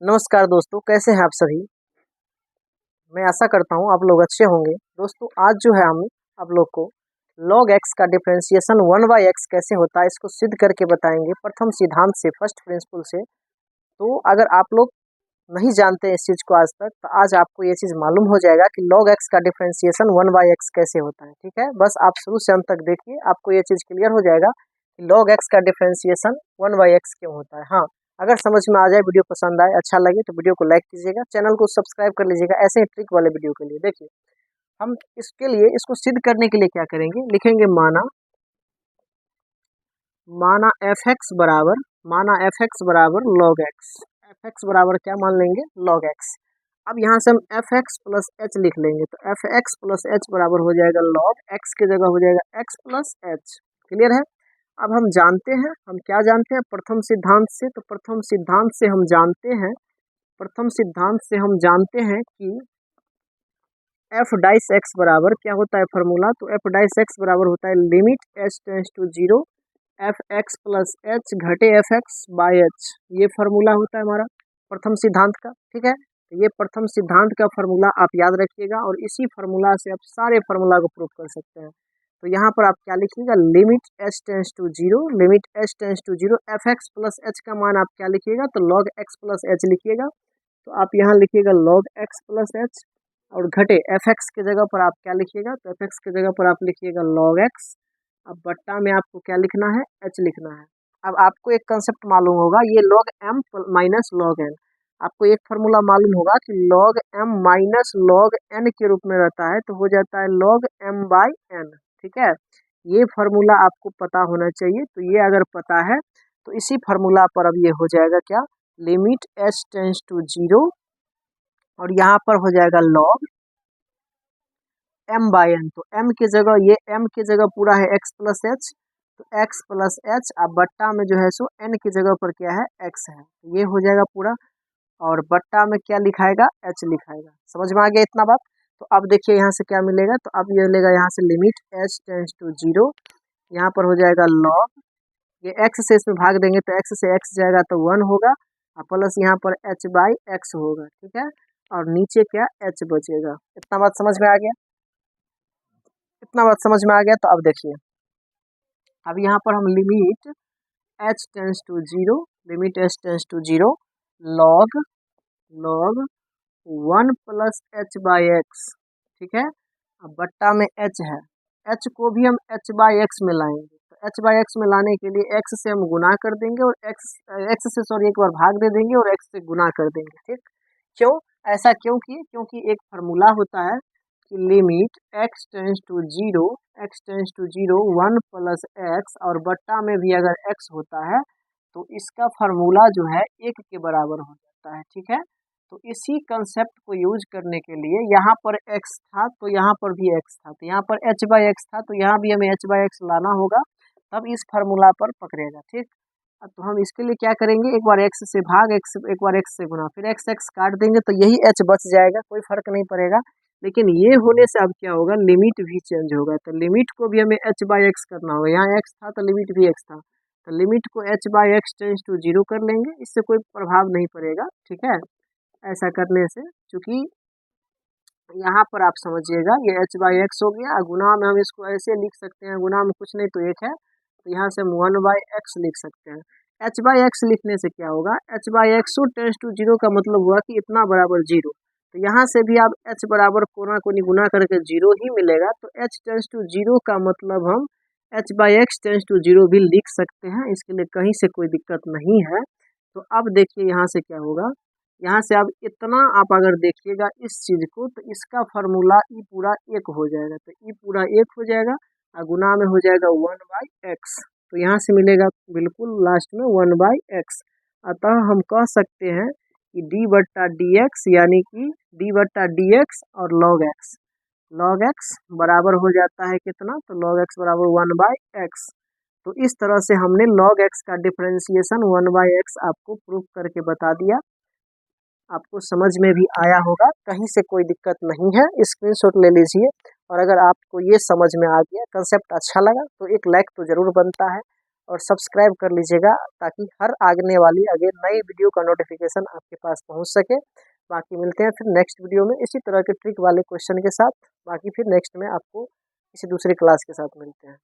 नमस्कार दोस्तों, कैसे हैं आप सभी। मैं आशा करता हूँ आप लोग अच्छे होंगे। दोस्तों आज जो है हम आप लोग को log x का डिफरेंशिएशन 1/x कैसे होता है इसको सिद्ध करके बताएंगे प्रथम सिद्धांत से, फर्स्ट प्रिंसिपल से। तो अगर आप लोग नहीं जानते इस चीज़ को आज तक, तो आज आपको ये चीज़ मालूम हो जाएगा कि log x का डिफरेंशिएशन 1/x कैसे होता है। ठीक है, बस आप शुरू से अंत तक देखिए, आपको ये चीज़ क्लियर हो जाएगा कि log x का डिफरेंशिएशन 1/x क्यों होता है। हाँ, अगर समझ में आ जाए, वीडियो पसंद आए, अच्छा लगे तो वीडियो को लाइक कीजिएगा, चैनल को सब्सक्राइब कर लीजिएगा ऐसे ही ट्रिक वाले वीडियो के लिए। देखिए, हम इसके लिए इसको सिद्ध करने के लिए क्या करेंगे, लिखेंगे माना एफ एक्स बराबर लॉग एक्स। एफ एक्स बराबर क्या मान लेंगे, लॉग एक्स। अब यहाँ से हम एफ एक्स प्लस एच लिख लेंगे, तो एफ एक्स प्लस एच बराबर हो जाएगा लॉग एक्स की जगह हो जाएगा एक्स प्लस एच। क्लियर है। अब हम जानते हैं, हम क्या जानते हैं प्रथम सिद्धांत से, तो प्रथम सिद्धांत से हम जानते हैं कि एफ डाइस एक्स बराबर क्या होता है फॉर्मूला, तो एफ डाइस एक्स बराबर होता है limit h tends to zero f x plus h घटे एफ एक्स बाई एच। ये फार्मूला होता है हमारा प्रथम सिद्धांत का। ठीक है, तो ये प्रथम सिद्धांत का फार्मूला आप याद रखिएगा और इसी फार्मूला से आप सारे फार्मूला को प्रूव कर सकते हैं। तो यहाँ पर आप क्या लिखिएगा, limit h tends to zero f x plus h का मान आप क्या लिखिएगा, तो लॉग एक्स प्लस एच लिखिएगा। तो आप यहाँ लिखिएगा लॉग एक्स प्लस एच और घटे एफ एक्स की जगह पर आप क्या लिखिएगा, तो एफ एक्स की जगह पर आप लिखिएगा लॉग एक्स। अब बट्टा में आपको क्या लिखना है, एच लिखना है। अब आपको एक कंसेप्ट मालूम होगा, ये log m minus log n. आपको एक फार्मूला मालूम होगा कि log m minus log n के रूप में रहता है, तो हो जाता है लॉग एम बाई एन। ठीक है, ये फार्मूला आपको पता होना चाहिए। तो ये अगर पता है तो इसी फार्मूला पर अब ये हो जाएगा क्या, limit h tends to zero और यहाँ पर हो जाएगा लॉग एम बाई एन। तो एम की जगह, ये एम की जगह पूरा है एक्स प्लस एच, तो एक्स प्लस एच। अब बट्टा में जो है सो एन की जगह पर क्या है, एक्स है। तो ये हो जाएगा पूरा, और बट्टा में क्या लिखाएगा, एच लिखाएगा। समझ में आ गया इतना बात। तो अब देखिए यहाँ से क्या मिलेगा, तो अब ये मिलेगा यहाँ से limit h tends to zero, यहाँ पर हो जाएगा लॉग, ये एक्स से इसमें भाग देंगे तो एक्स से एक्स जाएगा तो 1 होगा, और प्लस यहाँ पर एच बाई एक्स होगा। ठीक है, और नीचे क्या, एच बचेगा। इतना बात समझ में आ गया, इतना बात समझ में आ गया। तो अब देखिए, अब यहाँ पर हम limit h tends to zero log 1 plus h by x. ठीक है, अब बट्टा में एच है, एच को भी हम एच बाई एक्स में लाएंगे। तो एच बाई एक्स में लाने के लिए एक्स से हम गुना कर देंगे और एक्स से सॉरी एक बार भाग दे देंगे और एक्स से गुना कर देंगे। ठीक, क्यों ऐसा क्यों किए, क्योंकि एक फार्मूला होता है कि limit x tends to zero 1 plus x, और बट्टा में भी अगर एक्स होता है तो इसका फार्मूला जो है 1 के बराबर हो जाता है। ठीक है, तो इसी कंसेप्ट को यूज करने के लिए यहाँ पर x था तो यहाँ पर भी x था, तो यहाँ पर h बाई एक्स था तो यहाँ भी हमें h बाई एक्स लाना होगा, तब इस फार्मूला पर पकड़ेगा। ठीक, अब तो हम इसके लिए क्या करेंगे, एक बार x से भाग, एक बार x से गुना, फिर x काट देंगे तो यही h बच जाएगा, कोई फर्क नहीं पड़ेगा। लेकिन ये होने से अब क्या होगा, लिमिट भी चेंज होगा। तो लिमिट को भी हमें h बाई एक्स करना होगा, यहाँ x था तो लिमिट भी x था, तो लिमिट को h by x tends to zero कर लेंगे, इससे कोई प्रभाव नहीं पड़ेगा। ठीक है, ऐसा करने से, चूंकि यहाँ पर आप समझिएगा ये एच बाई एक्स हो गया, गुना में हम इसको ऐसे लिख सकते हैं, गुना में कुछ नहीं तो एक है, तो यहाँ से हम 1 बाई एक्स लिख सकते हैं। एच बाई एक्स लिखने से क्या होगा, h by x tends to zero का मतलब हुआ कि इतना बराबर जीरो। तो यहाँ से भी आप एच बराबर कोना कोनी गुना करके जीरो ही मिलेगा, तो एच टेंस टू जीरो का मतलब हम h by x tends to zero भी लिख सकते हैं, इसके लिए कहीं से कोई दिक्कत नहीं है। तो अब देखिए यहाँ से क्या होगा, यहाँ से अब इतना आप अगर देखिएगा इस चीज को, तो इसका फार्मूला ई पूरा 1 हो जाएगा, तो ई पूरा 1 हो जाएगा और गुना में हो जाएगा 1 बाई एक्स। तो यहाँ से मिलेगा बिल्कुल लास्ट में 1 बाई एक्स। अतः हम कह सकते हैं कि डी बट्टा डी एक्स, यानी कि डी बट्टा डी एक्स और लॉग एक्स बराबर हो जाता है कितना, तो लॉग एक्स बराबर 1 बाई एक्स। तो इस तरह से हमने लॉग एक्स का डिफरेंशिएशन 1 बाई एक्स आपको प्रूफ करके बता दिया। आपको समझ में भी आया होगा, कहीं से कोई दिक्कत नहीं है, स्क्रीनशॉट ले लीजिए। और अगर आपको ये समझ में आ गया, कंसेप्ट अच्छा लगा, तो एक लाइक तो ज़रूर बनता है। और सब्सक्राइब कर लीजिएगा ताकि हर आगने वाली आगे नई वीडियो का नोटिफिकेशन आपके पास पहुंच सके। बाकी मिलते हैं फिर नेक्स्ट वीडियो में इसी तरह के ट्रिक वाले क्वेश्चन के साथ। बाकी फिर नेक्स्ट में आपको किसी दूसरी क्लास के साथ मिलते हैं।